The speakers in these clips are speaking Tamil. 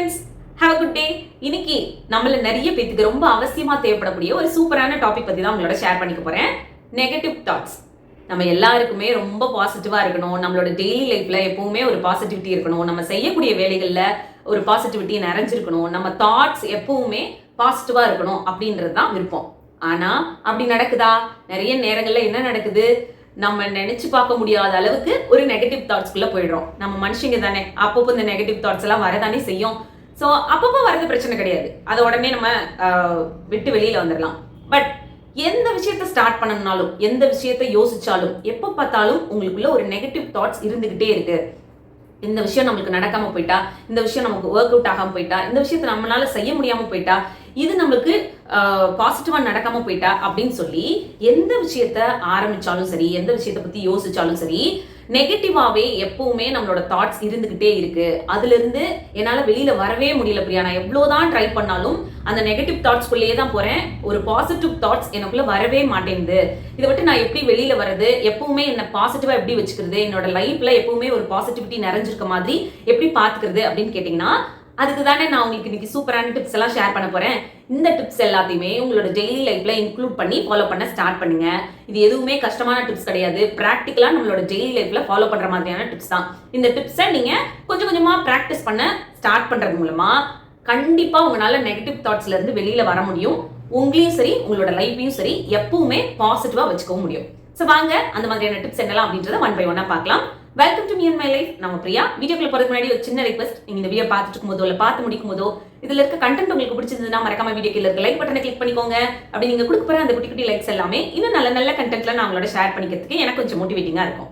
Friends, have a good day. இன்னைக்கு நம்மள நிறைய பேருக்கு ரொம்ப அவசியமா தேவைப்படக்கூடிய ஒரு சூப்பரான டாபிக் பத்தி தான் உங்களோட ஷேர் பண்ணிக்க போறேன். Negative thoughts. நம்ம எல்லாருக்குமே ரொம்ப பாசிட்டிவா இருக்கணும். நம்மளோட டெய்லி லைஃப்ல எப்பவுமே ஒரு பாசிட்டிவிட்டி இருக்கணும். நம்ம செய்யக்கூடிய வேலைகள்ல ஒரு பாசிட்டிவிட்டி நிறைஞ்சிருக்கணும். நம்ம தாட்ஸ் எப்பவுமே பாசிட்டிவா இருக்கணும் அப்படின்றது தான் விருப்பம். ஆனா அப்படி நடக்குதா? நிறைய நேரங்கள்ல என்ன நடக்குது? நம்ம நினைச்சு பார்க்க முடியாத அளவுக்கு ஒரு நெகட்டிவ் தாட்ஸ்குள்ள போயிடுறோம். நம்ம மனுஷங்க தானே, அப்பப்போ இந்த நெகட்டிவ் தாட்ஸ் எல்லாம் வரதானே செய்யும். ஸோ அப்பப்போ வரது பிரச்சனை கிடையாது, அதை உடனே நம்ம விட்டு வெளியில வந்துடலாம். பட் எந்த விஷயத்த ஸ்டார்ட் பண்ணணும்னாலும், எந்த விஷயத்த யோசிச்சாலும், எப்போ பார்த்தாலும் உங்களுக்குள்ள ஒரு நெகட்டிவ் தாட்ஸ் இருந்துகிட்டே இருக்கு. இந்த விஷயம் நம்மளுக்கு நடக்காம போயிட்டா, இந்த விஷயம் நமக்கு ஒர்க் அவுட் ஆகாம போயிட்டா, இந்த விஷயத்த நம்மளால செய்ய முடியாம போயிட்டா, இது நம்மளுக்கு பாசிட்டிவா நடக்காம போயிட்டா அப்படின்னு சொல்லி எந்த விஷயத்த ஆரம்பிச்சாலும் சரி, எந்த விஷயத்த பத்தி யோசிச்சாலும் சரி, நெகட்டிவாவே எப்பவுமே நம்மளோட தாட்ஸ் இருந்துகிட்டே இருக்கு. அதுல இருந்து என்னால வெளியில வரவே முடியல பிரியா. நான் எவ்வளவுதான் ட்ரை பண்ணாலும் அந்த நெகட்டிவ் தாட்ஸ்குள்ளேயே தான் போறேன். ஒரு பாசிட்டிவ் தாட்ஸ் எனக்குள்ள வரவே மாட்டேங்குது. இதை விட்டு நான் எப்படி வெளியில வர்றது? எப்பவுமே என்ன பாசிட்டிவா எப்படி வச்சுக்கிறது? என்னோட லைஃப்ல எப்பவுமே ஒரு பாசிட்டிவிட்டி நிறைஞ்சிருக்க மாதிரி எப்படி பாத்துக்கிறது அப்படின்னு கேட்டீங்கன்னா, அதுக்கு தானே நான் உங்களுக்கு இன்னைக்கு சூப்பரான டிப்ஸ் எல்லாம் ஷேர் பண்ண போறேன். இந்த டிப்ஸ் எல்லாத்தையுமே உங்களோட டெய்லி லைஃப்ல இன்க்ளூட் பண்ணி ஃபாலோ பண்ண ஸ்டார்ட் பண்ணுங்க. இது எதுவுமே கஷ்டமான டிப்ஸ் கிடையாது. பிராக்டிகலா நம்மளோட டெய்லி லைஃப்ல ஃபாலோ பண்ற மாதிரியான டிப்ஸ் தான். இந்த டிப்ஸை நீங்க கொஞ்சம் கொஞ்சமா பிராக்டிஸ் பண்ண ஸ்டார்ட் பண்றது மூலமா கண்டிப்பா உங்களால நெகட்டிவ் தாட்ஸ்ல இருந்து வெளியில வர முடியும். உங்களையும் சரி, உங்களோட லைஃபையும் சரி எப்பவுமே பாசிட்டிவா வச்சுக்கவும் முடியும். ஸோ வாங்க அந்த மாதிரியான டிப்ஸ் என்னலாம் அப்படின்றத ஒன் பை ஒன்னா பார்க்கலாம். Welcome to me and my life. நம்ம பிரியா. வீடியோக்குள்ள போறதுக்கு முன்னாடி ஒரு சின்ன ரிக்வெஸ்ட். நீங்க இந்த வீடியோ பார்த்துட்டு இருக்கும்போதோ இல்ல பார்த்து முடிக்கும் போதோ இதுல இருக்க கண்டென்ட் உங்களுக்கு பிடிச்சிருந்ததுன்னா மறக்காம வீடியோ கீழ இருக்க லைக் பட்டனை கிளிக் பண்ணிக்கோங்க. அப்படி நீங்க கொடுக்க போற அந்த குட்டி குட்டி லைக்ஸ் எல்லாமே இன்னும் நல்ல நல்ல கண்டென்ட்ல நான் உங்களோட ஷேர் பண்ணிக்கிறதுக்கு எனக்கு கொஞ்சம் மோட்டிவேட்டிங்கா இருக்கும்.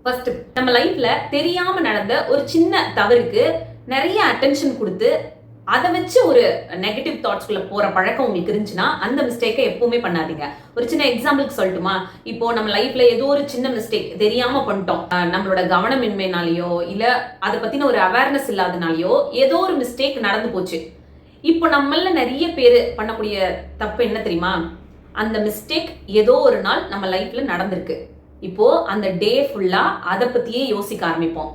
ஃபர்ஸ்ட், நம்ம லைஃப்ல தெரியாம நடந்த ஒரு சின்ன தவறுக்கு நிறைய அட்டென்ஷன் கொடுத்து அதை வச்சு ஒரு நெகட்டிவ் தாட்ஸ்குள்ள போற பழக்கம் உங்களுக்கு இருந்துச்சுன்னா அந்த மிஸ்டேக்கை எப்பவுமே பண்ணாதீங்க. ஒரு சின்ன எக்ஸாம்பிளுக்கு சொல்லட்டுமா? இப்போ நம்ம லைஃப்ல ஏதோ ஒரு சின்ன மிஸ்டேக் தெரியாம பண்ணிட்டோம். நம்மளோட கவனமின்மைனாலேயோ இல்ல அதை பத்தின ஒரு அவேர்னஸ் இல்லாதனாலயோ ஏதோ ஒரு மிஸ்டேக் நடந்து போச்சு. இப்போ நம்மள நிறைய பேர் பண்ணக்கூடிய தப்பு என்ன தெரியுமா? அந்த மிஸ்டேக் ஏதோ ஒரு நாள் நம்ம லைஃப்ல நடந்திருக்கு. இப்போ அந்த டே ஃபுல்லா அதை பத்தியே யோசிக்க ஆரம்பிப்போம்.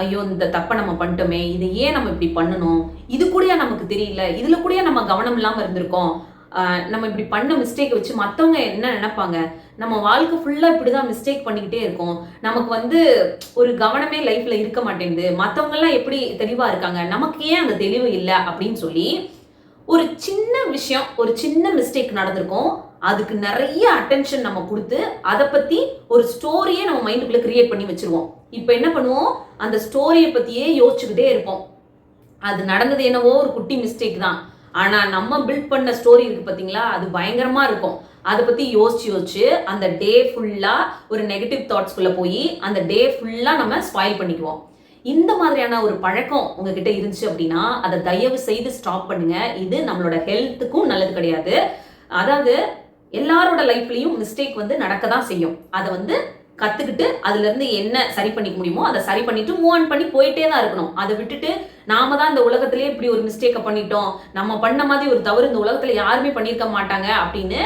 ஐயோ, இந்த தப்பை நம்ம பண்ணிட்டோமே, இது ஏன் நம்ம இப்படி பண்ணணும், இது கூட நமக்கு தெரியல, இதுல கூட நம்ம கவனம் இல்லாம இருந்திருக்கோம், நம்ம இப்படி பண்ண மிஸ்டேக் வச்சு மத்தவங்க என்ன நினைப்பாங்க, நம்ம வாழ்க்கை ஃபுல்லா இப்படிதான் மிஸ்டேக் பண்ணிக்கிட்டே இருக்கோம், நமக்கு ஒரு கவனமே லைஃப்ல இருக்க மாட்டேங்குது, மத்தவங்க எல்லாம் எப்படி தெளிவா இருக்காங்க, நமக்கு ஏன் அந்த தெளிவு இல்லை அப்படின்னு சொல்லி ஒரு சின்ன விஷயம், ஒரு சின்ன மிஸ்டேக் நடந்திருக்கும், அதுக்கு நிறைய அட்டென்ஷன் நம்ம கொடுத்து அதை பத்தி ஒரு ஸ்டோரியே நம்ம மைண்டுக்குள்ள கிரியேட் பண்ணி வச்சிருவோம். இப்போ என்ன பண்ணுவோம்? அந்த ஸ்டோரியை பத்தியே யோசிச்சுக்கிட்டே இருப்போம். அது நடந்தது என்னவோ ஒரு குட்டி மிஸ்டேக் தான், ஆனா நம்ம பில்ட் பண்ண ஸ்டோரி இருக்கு பாத்தீங்களா, அது பயங்கரமா இருக்கும். அதை பத்தி யோசிச்சு யோசிச்சு அந்த டே ஃபுல்லா ஒரு நெகட்டிவ் தாட்ஸ்குள்ள போய் அந்த டே ஃபுல்லா நம்ம ஸ்பாயில் பண்ணிக்குவோம். இந்த மாதிரியான ஒரு பழக்கம் உங்ககிட்ட இருந்துச்சு அப்படின்னா அதை தயவு செய்து ஸ்டாப் பண்ணுங்க. இது நம்மளோட ஹெல்த்துக்கும் நல்லது கிடையாது. அதாவது எல்லாரோட லைஃப்லயும் மிஸ்டேக் நடக்கதான் செய்யும். அதை கத்துக்கிட்டு அதுல இருந்து என்ன சரி பண்ணிக்க முடியுமோ அதை சரி பண்ணிட்டு மூவ் ஆன் பண்ணி போயிட்டே தான் இருக்கணும். அதை விட்டுட்டு நாம தான் இந்த உலகத்திலேயே இப்படி ஒரு மிஸ்டேக்கை பண்ணிட்டோம், நம்ம பண்ண மாதிரி ஒரு தவறு இந்த உலகத்துல யாருமே பண்ணியிருக்க மாட்டாங்க அப்படின்னு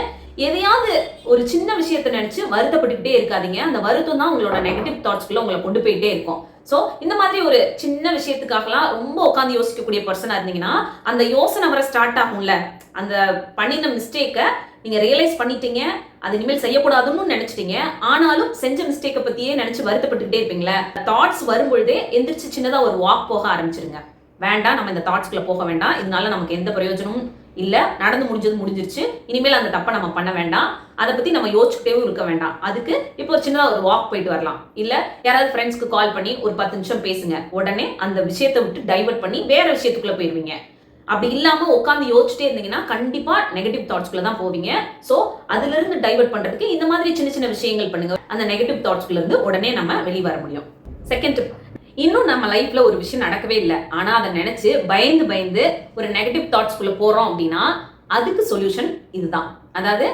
எதையாவது ஒரு சின்ன விஷயத்த நினைச்சு வருத்தப்பட்டுக்கிட்டே இருக்காதீங்க. அந்த வருத்தம் தான் உங்களோட நெகட்டிவ் தாட்ஸ்குள்ள உங்களை கொண்டு போயிட்டே இருக்கும். ஸோ இந்த மாதிரி ஒரு சின்ன விஷயத்துக்காகலாம் ரொம்ப உட்காந்து யோசிக்கக்கூடிய பர்சனா இருந்தீங்கன்னா அந்த யோசனை வர ஸ்டார்ட் ஆகும்ல, அந்த பண்ணின மிஸ்டேக்கை நீங்க ரியலைஸ் பண்ணிட்டீங்க, அது இனிமேல் செய்யக்கூடாதுன்னு நினைச்சிட்டீங்க, ஆனாலும் செஞ்ச மிஸ்டேக்கை பத்தியே நினைச்சு வருத்தப்பட்டுக்கிட்டே இருப்பீங்களே. தாட்ஸ் வரும்பொழுதே எந்திரிச்சு சின்னதா ஒரு வாக் போக ஆரம்பிச்சிருங்க. வேண்டாம், நம்ம இந்த தாட்ஸ்குள்ள போக வேண்டாம், இதனால நமக்கு எந்த பிரயோஜனமும் இல்ல, நடந்து முடிஞ்சது முடிஞ்சிருச்சு, இனிமேல் அந்த தப்பை நம்ம பண்ண வேண்டாம், அதை பத்தி நம்ம யோசிச்சுட்டே இருக்க வேண்டாம். அதுக்கு இப்போ ஒரு சின்னதா ஒரு வாக் போயிட்டு வரலாம். இல்ல யாராவது ஃப்ரெண்ட்ஸ்க்கு கால் பண்ணி ஒரு 10 நிமிஷம் பேசுங்க. உடனே அந்த விஷயத்தை விட்டு டைவர்ட் பண்ணி வேற விஷயத்துக்குள்ள போயிருவீங்க. அப்படி இல்லாம உட்காந்து யோசிச்சுட்டே இருந்தீங்கன்னா கண்டிப்பா நெகட்டிவ் தாட்ஸ்குள்ள தான் போவீங்க. சோ அதுல இருந்து டைவர்ட் பண்றதுக்கு இந்த மாதிரி சின்ன சின்ன விஷயங்கள் பண்ணுங்க. அந்த நெகட்டிவ் தாட்ஸ்குள்ள இருந்து உடனே நம்ம வெளியே வர முடியும். செகண்ட் டிப், இன்னும் நம்ம லைஃப்ல ஒரு விஷயம் நடக்கவே இல்லை, ஆனா அதை நினைச்சு பயந்து பயந்து ஒரு நெகட்டிவ் தாட்ஸ்குள்ள போறோம் அப்படின்னா அதுக்கு சொல்யூஷன் இதுதான். அதாவது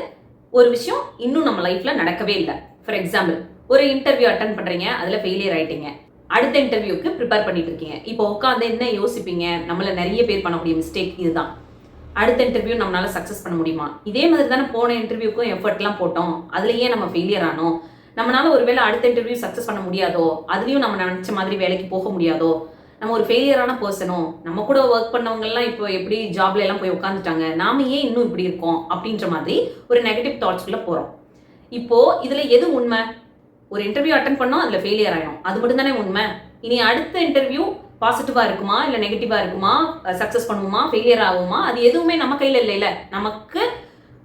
ஒரு விஷயம் இன்னும் நம்ம லைஃப்ல நடக்கவே இல்லை. ஃபார் எக்ஸாம்பிள், ஒரு இன்டர்வியூ அட்டன் பண்றீங்க, அதுல ஃபெயிலியர் ஆயிட்டீங்க, அடுத்த இன்டர்வியூக்கு ப்ரிப்பேர் பண்ணிட்டு இருக்கீங்க. இப்போ உட்காந்து என்ன யோசிப்பீங்க? நம்மள நிறைய பேர் பண்ணக்கூடிய மிஸ்டேக் இதுதான். அடுத்த இன்டர்வியூ நம்மளால சக்சஸ் பண்ண முடியுமா? இதே மாதிரி தானே போன இன்டர்வியூக்கும் எஃபர்ட்லாம் போட்டோம், அதுலயே நம்ம ஃபெயிலியர் ஆனோம், நம்மளால ஒருவேளை அடுத்த இன்டர்வியூ சக்சஸ் பண்ண முடியாதோ, அதுலயும் நம்ம நினைச்ச மாதிரி வேலைக்கு போக முடியாதோ, நம்ம ஒரு ஃபெயிலியரான பர்சனோ, நம்ம கூட ஒர்க் பண்ணவங்க எல்லாம் இப்போ எப்படி ஜாப்ல எல்லாம் போய் உட்காந்துட்டாங்க, நாம ஏன் இன்னும் இப்படி இருக்கோம் அப்படின்ற மாதிரி ஒரு நெகட்டிவ் தாட்ஸ்குள்ள போறோம். இப்போ இதுல எது உண்மை? ஒரு இன்டர்வியூ அட்டன் பண்ணோம், அதுல ஃபெயிலியர் ஆயிடும், அது மட்டும் தானே உண்மை. இனி அடுத்த இன்டர்வியூ பாசிட்டிவா இருக்குமா இல்ல நெகட்டிவா இருக்குமா, சக்சஸ் பண்ணுவோமா ஃபெயிலியர் ஆகுமா, அது எதுவுமே நம்ம கையில இல்லைல்ல. நமக்கு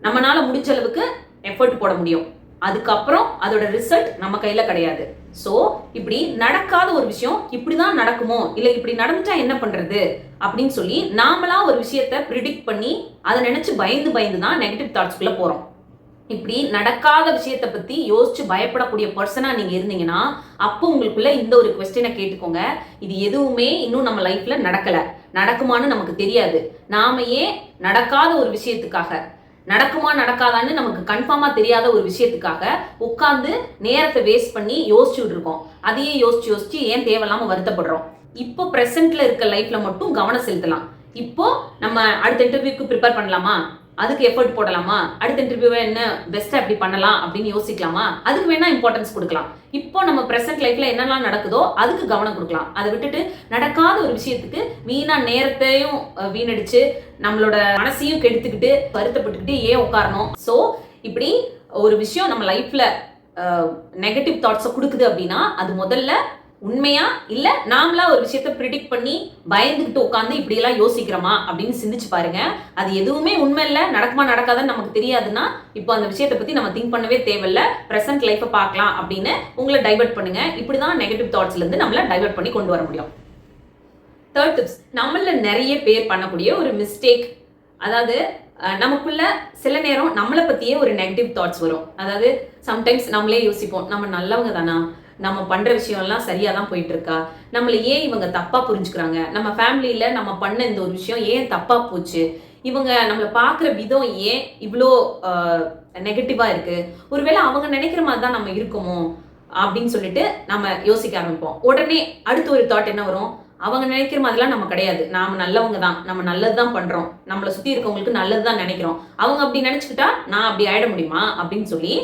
நம்மளால முடிஞ்ச அளவுக்கு எஃபர்ட் போட முடியும், அதுக்கப்புறம் அதோட ரிசல்ட் நம்ம கையில கிடையாது. சோ இப்படி நடக்காத ஒரு விஷயம் இப்படிதான் நடக்குமோ இல்ல இப்படி நடந்துட்டா என்ன பண்றது அப்படின்னு சொல்லி நாமளா ஒரு விஷயத்த ப்ரிடிக்ட் பண்ணி அதை நினைச்சு பயந்து பயந்து தான் நெகட்டிவ் தாட்ஸ்குள்ள போறோம். இப்படி நடக்காத விஷயத்தை பத்தி யோசிச்சு பயப்படக்கூடிய பர்சனா நீங்க இருந்தீங்கன்னா அப்போ உங்களுக்குள்ள இந்த ஒரு கொஸ்டினை கேட்டுக்கோங்க. இது எதுவுமே இன்னும் நம்ம லைஃப்ல நடக்கல, நடக்குமான்னு நமக்கு தெரியாது. நாம ஏன் நடக்காத ஒரு விஷயத்துக்காக, நடக்குமா நடக்காதான்னு நமக்கு கன்ஃபார்மா தெரியாத ஒரு விஷயத்துக்காக உட்கார்ந்து நேரத்தை வேஸ்ட் பண்ணி யோசிச்சுட்டு இருக்கோம். அதையே யோசிச்சு யோசிச்சு ஏன் தேவையில்லாம வருத்தப்படுறோம். இப்போ பிரசன்ட்ல இருக்க லைஃப்ல மட்டும் கவனம் செலுத்தலாம். இப்போ நம்ம அடுத்த இன்டர்வியூக்கு ப்ரிப்பேர் பண்ணலாமா, அதுக்கு எஃபர்ட் போடலாமா, அடுத்த இன்டர்வியூவை என்ன பெஸ்டா எப்படி பண்ணலாம் அப்படின்னு யோசிக்கலாமா, அதுக்கு வேணா இம்பார்ட்டன்ஸ் கொடுக்கலாம். இப்போ நம்ம பிரசன்ட் லைஃப்ல என்னெல்லாம் நடக்குதோ அதுக்கு கவனம் கொடுக்கலாம். அதை விட்டுட்டு நடக்காத ஒரு விஷயத்துக்கு வீணா நேரத்தையும் வீணடிச்சு நம்மளோட மனசையும் கெடுத்துக்கிட்டு வருத்தப்பட்டுக்கிட்டு ஏன் உட்காரணும். ஸோ இப்படி ஒரு விஷயம் நம்ம லைஃப்ல நெகட்டிவ் தாட்ஸை கொடுக்குது அப்படின்னா அது முதல்ல உண்மையா இல்ல நாமளா ஒரு விஷயத்த ப்ரிடிக்ட் பண்ணி பயந்துகிட்டு உட்காந்து இப்படி எல்லாம் யோசிக்கிறோமா அப்படின்னு சிந்திச்சு பாருங்க. அது எதுவுமே உண்மை இல்ல, நடக்குமா நடக்காதுன்னு நமக்கு தெரியாதுன்னா இப்போ அந்த விஷயத்தை பத்தி நம்ம திங்க் பண்ணவே தேவையில்ல, பிரசன்ட் லைஃபை பார்க்கலாம் அப்படின்னு உங்களை டைவர்ட் பண்ணுங்க. இப்படிதான் நெகட்டிவ் தாட்ஸ்ல இருந்து நம்மள டைவர்ட் பண்ணி கொண்டு வர முடியும். தேர்ட் டிப்ஸ், நம்மள நிறைய பேர் பண்ணக்கூடிய ஒரு மிஸ்டேக், அதாவது நமக்குள்ள சில நேரம் நம்மளை பத்தியே ஒரு நெகட்டிவ் தாட்ஸ் வரும். அதாவது சம்டைம்ஸ் நம்மளே யோசிப்போம், நம்ம நல்லவங்க தானா, நம்ம பண்ற விஷயம் எல்லாம் சரியா தான் போயிட்டு இருக்கா, நம்மள ஏன் இவங்க தப்பா புரிஞ்சுக்கிறாங்க, நம்ம ஃபேமிலியில நம்ம பண்ண இந்த ஒரு விஷயம் ஏன் தப்பா போச்சு, இவங்க நம்மளை பாக்குற விதம் ஏன் இவ்வளோ நெகட்டிவா இருக்கு, ஒருவேளை அவங்க நினைக்கிற மாதிரி தான் நம்ம இருக்குமோ அப்படின்னு சொல்லிட்டு நம்ம யோசிக்க ஆரம்பிப்போம். உடனே அடுத்த ஒரு தாட் என்ன வரும், அவங்க நினைக்கிற மாதிரிலாம் நம்ம கிடையாது, நாம நல்லவங்க தான், நம்ம நல்லதுதான் பண்றோம், நம்மளை சுத்தி இருக்கவங்களுக்கு நல்லதுதான் நினைக்கிறோம், அவங்க அப்படி நினைச்சுக்கிட்டா நான் அப்படி ஆயிட முடியுமா அப்படின்னு சொல்லி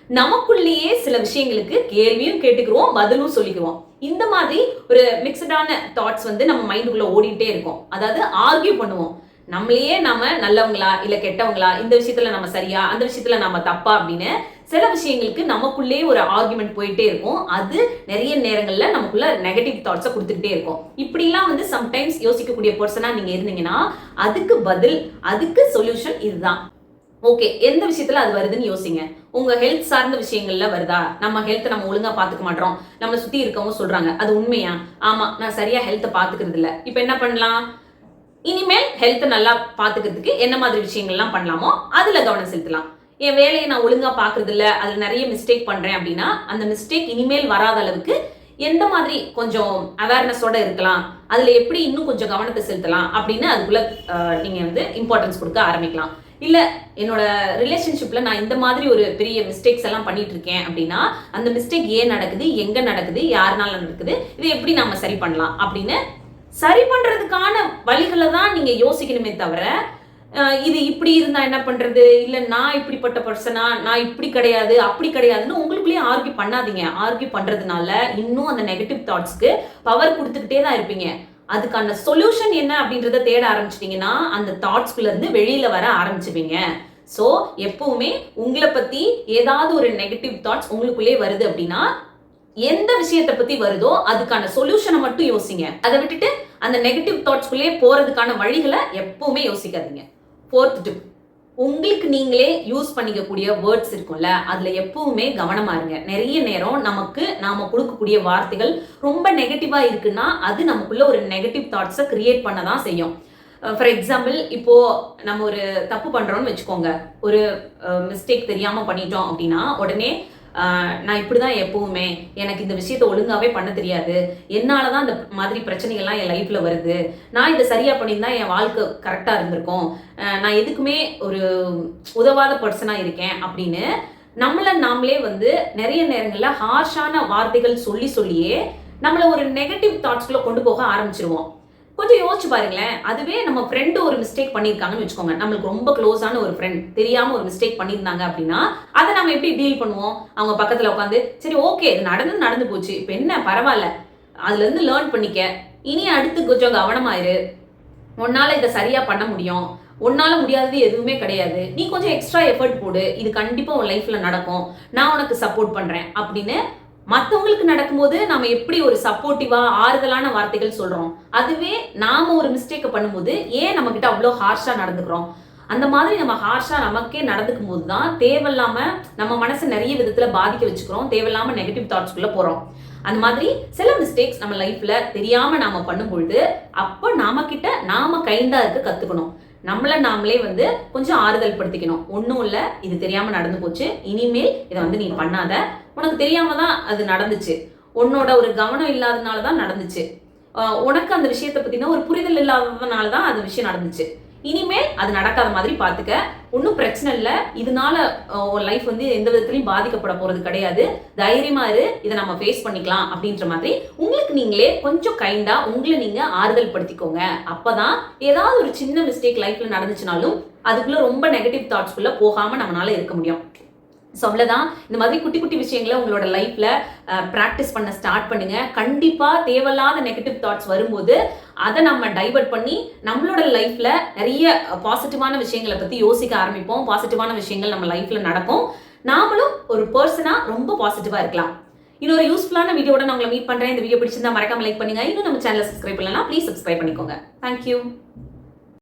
நமக்குள்ளேயே சில விஷயங்களுக்கு கேள்வியும் கேட்டுக்கிறோம், பதிலும் சொல்லிக்குவோம். இந்த மாதிரி ஒரு மிக்சடான தாட்ஸ் நம்ம மைண்டுக்குள்ள ஓடிட்டே இருக்கும். அதாவது ஆர்கியூ பண்ணுவோம், நம்மளையே நாம நல்லவங்களா இல்ல கெட்டவங்களா, இந்த விஷயத்துல நம்ம சரியா அந்த விஷயத்துல நம்ம தப்பா அப்படின்னு சில விஷயங்களுக்கு நமக்குள்ளே ஒரு ஆர்குமெண்ட் போயிட்டே இருக்கும். அது நிறைய நேரங்கள்ல நமக்குள்ள நெகட்டிவ் தாட்ஸை கொடுத்துக்கிட்டே இருக்கும். இப்படிலாம் சம்டைம்ஸ் யோசிக்கக்கூடிய பர்சனா நீங்க இருந்தீங்கன்னா அதுக்கு பதில், அதுக்கு சொல்யூஷன் இதுதான். ஓகே, எந்த விஷயத்துல அது வருதுன்னு யோசிங்க. உங்க ஹெல்த் சார்ந்த விஷயங்கள்ல வருதா, நம்ம ஹெல்த் நம்ம ஒழுங்கா பாத்துக்க மாட்டோம், நம்ம சுத்தி இருக்கவங்க சொல்றாங்க, அது உண்மையா, ஆமா நான் சரியா ஹெல்த்தை பாத்துக்கிறது இல்ல, இப்ப என்ன பண்ணலாம், இனிமேல் ஹெல்த் நல்லா பாத்துக்கிறதுக்கு என்ன மாதிரி விஷயங்கள்லாம் பண்ணலாமோ அதுல கவனம் செலுத்தலாம். என் வேலையை நான் ஒழுங்கா பாக்குறது இல்ல, அதுல நிறைய மிஸ்டேக் பண்றேன் அப்படின்னா அந்த மிஸ்டேக் இனிமேல் வராத அளவுக்கு எந்த மாதிரி கொஞ்சம் அவேர்னஸோட இருக்கலாம், அதுல எப்படி இன்னும் கொஞ்சம் கவனத்தை செலுத்தலாம் அப்படின்னு அதுக்குள்ள நீங்க இம்பார்ட்டன்ஸ் கொடுக்க ஆரம்பிக்கலாம். இல்ல என்னோட ரிலேஷன்ஷிப்ல நான் இந்த மாதிரி ஒரு பெரிய மிஸ்டேக்ஸ் எல்லாம் பண்ணிட்டு இருக்கேன் அப்படின்னா அந்த மிஸ்டேக் ஏன் நடக்குது, எங்க நடக்குது, யாருனால நடக்குது, இதை எப்படி நாம சரி பண்ணலாம் அப்படின்னு சரி பண்றதுக்கான வழிகளை தான் நீங்க யோசிக்கணுமே தவிர இது இப்படி இருந்தா என்ன பண்றது, இல்ல நான் இப்படிப்பட்ட பர்சனா, நான் இப்படி கிடையாது அப்படி கிடையாதுன்னு உங்களுக்குள்ளேயே ஆர்கியூ பண்ணாதீங்க. ஆர்கியூ பண்றதுனால இன்னும் அந்த நெகட்டிவ் தாட்ஸ்க்கு பவர் கொடுத்துக்கிட்டே தான் இருப்பீங்க. அதுக்கான சொல்யூஷன் என்ன அப்படின்றத தேட ஆரம்பிச்சிட்டீங்கன்னா அந்த தாட்ஸ்குள்ள இருந்து வெளியில வர ஆரம்பிச்சுப்பீங்க. சோ எப்பவுமே உங்களை பத்தி ஏதாவது ஒரு நெகட்டிவ் தாட்ஸ் உங்களுக்குள்ளே வருது அப்படின்னா எந்த விஷயத்தை பத்தி வருதோ அதுக்கான சொல்யூஷனை மட்டும் யோசிங்க. அதை விட்டுட்டு அந்த நெகட்டிவ் தாட்ஸ்குள்ளே போறதுக்கான வழிகளை எப்பவுமே யோசிக்காதீங்க. ஃபோர்த் டிப், உங்களுக்கு நீங்களே யூஸ் பண்ணிக்கக்கூடிய வேர்ட்ஸ் இருக்கும்ல, அதுல எப்பவுமே கவனமா இருங்க. நிறைய நேரம் நமக்கு நாம கொடுக்கக்கூடிய வார்த்தைகள் ரொம்ப நெகட்டிவா இருக்குன்னா அது நமக்குள்ள ஒரு நெகட்டிவ் தாட்ஸை கிரியேட் பண்ணதான் செய்யும். ஃபார் எக்ஸாம்பிள், இப்போ நம்ம ஒரு தப்பு பண்றோம்னு வச்சுக்கோங்க, ஒரு மிஸ்டேக் தெரியாம பண்ணிட்டோம் அப்படின்னா உடனே நான் இப்படிதான் எப்பவுமே, எனக்கு இந்த விஷயத்த ஒழுங்காவே பண்ண தெரியாது, என்னாலதான் இந்த மாதிரி பிரச்சனைகள்லாம் என் லைஃப்ல வருது, நான் இதை சரியா பண்ணியிருந்தா என் வாழ்க்கை கரெக்டா இருந்திருக்கும், நான் எதுக்குமே ஒரு உதவாத பர்சனா இருக்கேன் அப்படின்னு நம்மள நாமளே நிறைய நேரங்கள்ல ஹார்ஷான வார்த்தைகள் சொல்லி சொல்லியே நம்மள ஒரு நெகட்டிவ் தாட்ஸ்குள்ள கொண்டு போக ஆரம்பிச்சிருவோம். கொஞ்சம் யோசிச்சு பாருங்களேன். அதுவே நம்ம ஃப்ரெண்டு ஒரு மிஸ்டேக் பண்ணியிருக்காங்கன்னு வச்சுக்கோங்க, நம்மளுக்கு ரொம்ப க்ளோஸான ஒரு ஃப்ரெண்ட் தெரியாம ஒரு மிஸ்டேக் பண்ணியிருந்தாங்க அப்படின்னா அதை நம்ம எப்படி டீல் பண்ணுவோம்? அவங்க பக்கத்துல உட்காந்து சரி ஓகே இது நடந்து போச்சு, இப்ப என்ன பரவாயில்ல, அதுல இருந்து லேர்ன் பண்ணிக்க, இனி அடுத்து கொஞ்சம் கவனமாயிரு, உன்னால இதை சரியா பண்ண முடியும், உன்னால முடியாதது எதுவுமே கிடையாது, நீ கொஞ்சம் எக்ஸ்ட்ரா எஃபர்ட் போடு, இது கண்டிப்பா உன் லைஃப்ல நடக்கும், நான் உனக்கு சப்போர்ட் பண்றேன் அப்படின்னு மற்றவங்களுக்கு நடக்கும்போது நாம எப்படி ஒரு சப்போர்ட்டிவா ஆறுதலான வார்த்தைகள் சொல்றோம், அதுவே நாம ஒரு மிஸ்டேக்கை பண்ணும்போது ஏன் நம்ம கிட்ட அவ்வளோ ஹார்ஷா நடந்துக்கிறோம். அந்த மாதிரி நம்ம ஹார்ஷா நமக்கே நடந்துக்கும் போது தான் தேவையில்லாம நம்ம மனசை நிறைய விதத்துல பாதிக்க வச்சுக்கிறோம், தேவையில்லாம நெகட்டிவ் தாட்ஸ்குள்ள போறோம். அந்த மாதிரி சில மிஸ்டேக்ஸ் நம்ம லைஃப்ல தெரியாம நாம பண்ணும் பொழுது அப்ப நாம கிட்ட நாம கைண்டா இருக்க கத்துக்கணும். நம்மள நாமளே கொஞ்சம் ஆறுதல் படுத்திக்கணும். ஒன்றும் இல்லை, இது தெரியாம நடந்து போச்சு, இனிமேல் இதை நீ பண்ணாத, உனக்கு தெரியாம தான் அது நடந்துச்சு, உன்னோட ஒரு கவனம் இல்லாதனால தான் நடந்துச்சு, உனக்கு அந்த விஷயத்தை பத்தின ஒரு புரிதல் இல்லாததுனால தான் அந்த விஷயம் நடந்துச்சு, இனிமேல் அது நடக்காத மாதிரி பாத்துக்க, ஒன்றும் பிரச்சனை இல்லை, இதனால லைஃப் எந்த விதத்திலையும் பாதிக்கப்பட போறது கிடையாது, தைரியமா இரு, இதை நம்ம ஃபேஸ் பண்ணிக்கலாம் அப்படின்ற மாதிரி உங்களுக்கு நீங்களே கொஞ்சம் கைண்டா உங்களை நீங்க ஆறுதல் படுத்திக்கோங்க. அப்பதான் ஏதாவது ஒரு சின்ன மிஸ்டேக் லைஃப்ல நடந்துச்சுனாலும் அதுக்குள்ள ரொம்ப நெகட்டிவ் தாட்ஸ்குள்ள போகாம நம்மளால இருக்க முடியும். ஸோ அவ்வளோதான். இந்த மாதிரி குட்டி குட்டி விஷயங்களை உங்களோட லைஃப்ல ப்ராக்டிஸ் பண்ண ஸ்டார்ட் பண்ணுங்க. கண்டிப்பா தேவையில்லாத நெகட்டிவ் தாட்ஸ் வரும்போது அதை நம்ம டைவர்ட் பண்ணி நம்மளோட லைஃப்ல நிறைய பாசிட்டிவான விஷயங்களை பத்தி யோசிக்க ஆரம்பிப்போம். பாசிட்டிவான விஷயங்கள் நம்ம லைஃப்ல நடக்கும். நாமளும் ஒரு பர்சனா ரொம்ப பாசிட்டிவா இருக்கலாம். இன்னொரு யூஸ்ஃபுல்லான வீடியோட நான் உங்களை மீட் பண்றேன். இந்த வீடியோ பிடிச்சிருந்தா மறக்காம லைக் பண்ணுங்க. இன்னும் நம்ம சேனலை சப்ஸ்கிரைப் பண்ணலாம், ப்ளீஸ் சப்ஸ்கிரைப் பண்ணிக்கோங்க. தேங்க்யூ.